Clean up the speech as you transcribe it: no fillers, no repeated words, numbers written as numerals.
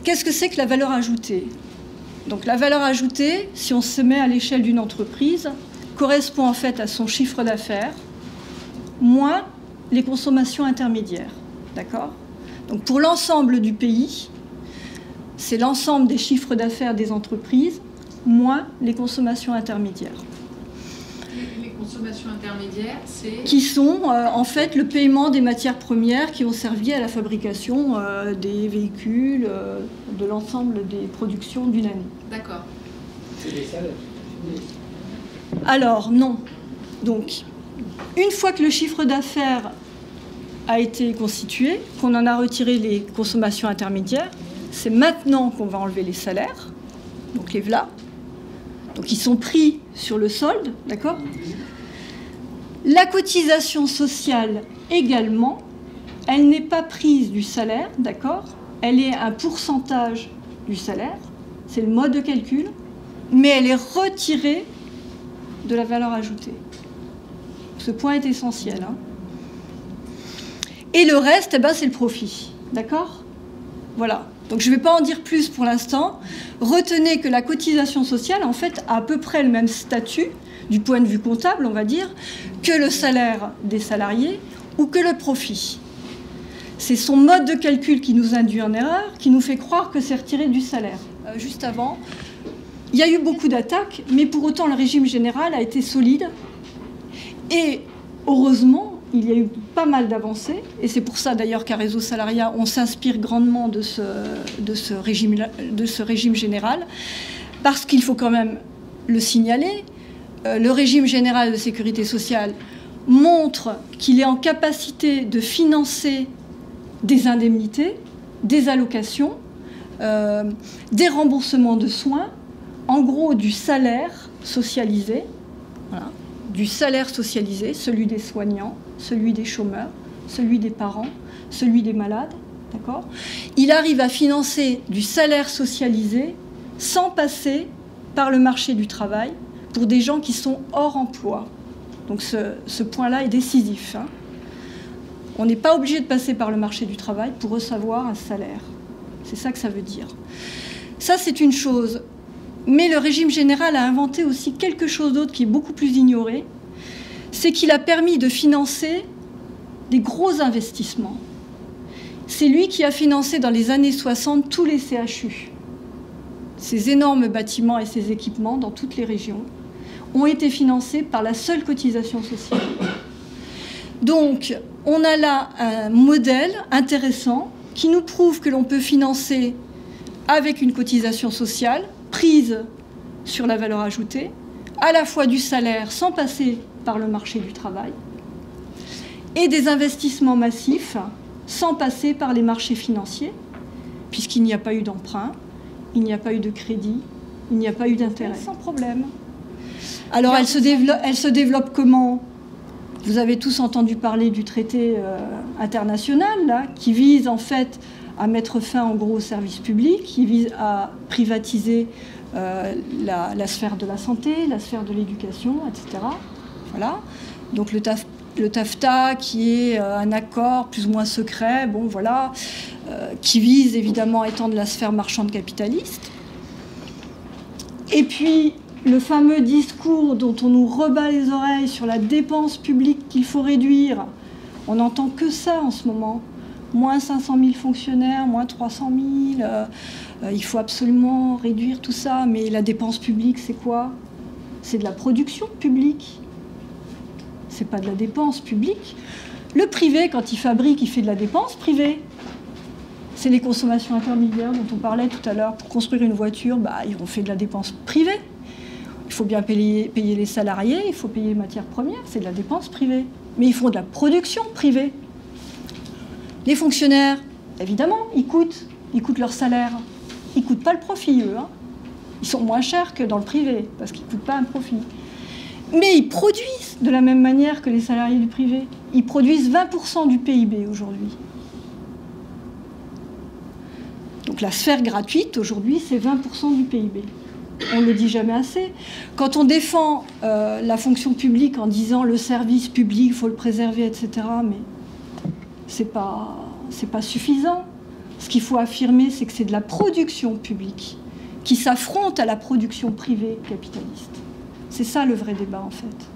qu'est-ce que c'est que la valeur ajoutée? Donc la valeur ajoutée, si on se met à l'échelle d'une entreprise, correspond en fait à son chiffre d'affaires moins les consommations intermédiaires. D'accord? Donc pour l'ensemble du pays, c'est l'ensemble des chiffres d'affaires des entreprises moins les consommations intermédiaires. Les consommations intermédiaires, c'est... Qui sont en fait le paiement des matières premières qui ont servi à la fabrication des véhicules, de l'ensemble des productions d'une année. D'accord. C'est des salaires. Alors non. Donc, une fois que le chiffre d'affaires a été constitué, qu'on en a retiré les consommations intermédiaires, c'est maintenant qu'on va enlever les salaires, donc les VLA. Donc ils sont pris sur le solde, d'accord? La cotisation sociale également, elle n'est pas prise du salaire, d'accord? Elle est un pourcentage du salaire, c'est le mode de calcul, mais elle est retirée de la valeur ajoutée. Ce point est essentiel. Hein. Et le reste, eh ben, c'est le profit, d'accord? Voilà. Donc je ne vais pas en dire plus pour l'instant. Retenez que la cotisation sociale, en fait, a à peu près le même statut, du point de vue comptable, on va dire, que le salaire des salariés ou que le profit. C'est son mode de calcul qui nous induit en erreur, qui nous fait croire que c'est retiré du salaire. Juste avant, il y a eu beaucoup d'attaques, mais pour autant le régime général a été solide. Et heureusement, il y a eu pas mal d'avancées, et c'est pour ça d'ailleurs qu'à Réseau Salariat, on s'inspire grandement de ce régime général, parce qu'il faut quand même le signaler, le régime général de sécurité sociale montre qu'il est en capacité de financer des indemnités, des allocations, des remboursements de soins, en gros du salaire socialisé, voilà, du salaire socialisé, celui des soignants, celui des chômeurs, celui des parents, celui des malades, d'accord? Il arrive à financer du salaire socialisé sans passer par le marché du travail pour des gens qui sont hors emploi. Donc ce point-là est décisif. Hein. On n'est pas obligé de passer par le marché du travail pour recevoir un salaire. C'est ça que ça veut dire. Ça, c'est une chose. Mais le régime général a inventé aussi quelque chose d'autre qui est beaucoup plus ignoré. C'est qu'il a permis de financer des gros investissements. C'est lui qui a financé dans les années 60 tous les CHU. Ces énormes bâtiments et ces équipements dans toutes les régions ont été financés par la seule cotisation sociale. Donc, on a là un modèle intéressant qui nous prouve que l'on peut financer avec une cotisation sociale prise sur la valeur ajoutée, à la fois du salaire sans passer par le marché du travail, et des investissements massifs sans passer par les marchés financiers, puisqu'il n'y a pas eu d'emprunt, il n'y a pas eu de crédit, il n'y a pas eu d'intérêt, sans problème. Alors elle se développe comment? Vous avez tous entendu parler du traité international, là, qui vise en fait à mettre fin en gros au service public, qui vise à privatiser la sphère de la santé, la sphère de l'éducation, etc. Voilà. Donc le TAFTA, qui est un accord plus ou moins secret, bon voilà, qui vise évidemment à étendre la sphère marchande capitaliste. Et puis le fameux discours dont on nous rebat les oreilles sur la dépense publique qu'il faut réduire, on n'entend que ça en ce moment. Moins 500 000 fonctionnaires, moins 300 000, il faut absolument réduire tout ça. Mais la dépense publique, c'est quoi? C'est de la production publique. C'est pas de la dépense publique. Le privé, quand il fabrique, il fait de la dépense privée. C'est les consommations intermédiaires dont on parlait tout à l'heure. Pour construire une voiture, ils ont fait de la dépense privée. Il faut bien payer les salariés, il faut payer les matières premières, c'est de la dépense privée. Mais ils font de la production privée. Les fonctionnaires, évidemment, ils coûtent leur salaire. Ils ne coûtent pas le profit, eux. Hein. Ils sont moins chers que dans le privé, parce qu'ils ne coûtent pas un profit. Mais ils produisent de la même manière que les salariés du privé. Ils produisent 20% du PIB aujourd'hui. Donc la sphère gratuite, aujourd'hui, c'est 20% du PIB. On ne le dit jamais assez. Quand on défend la fonction publique en disant le service public, il faut le préserver, etc., mais c'est pas suffisant. Ce qu'il faut affirmer, c'est que c'est de la production publique qui s'affronte à la production privée capitaliste. C'est ça le vrai débat, en fait.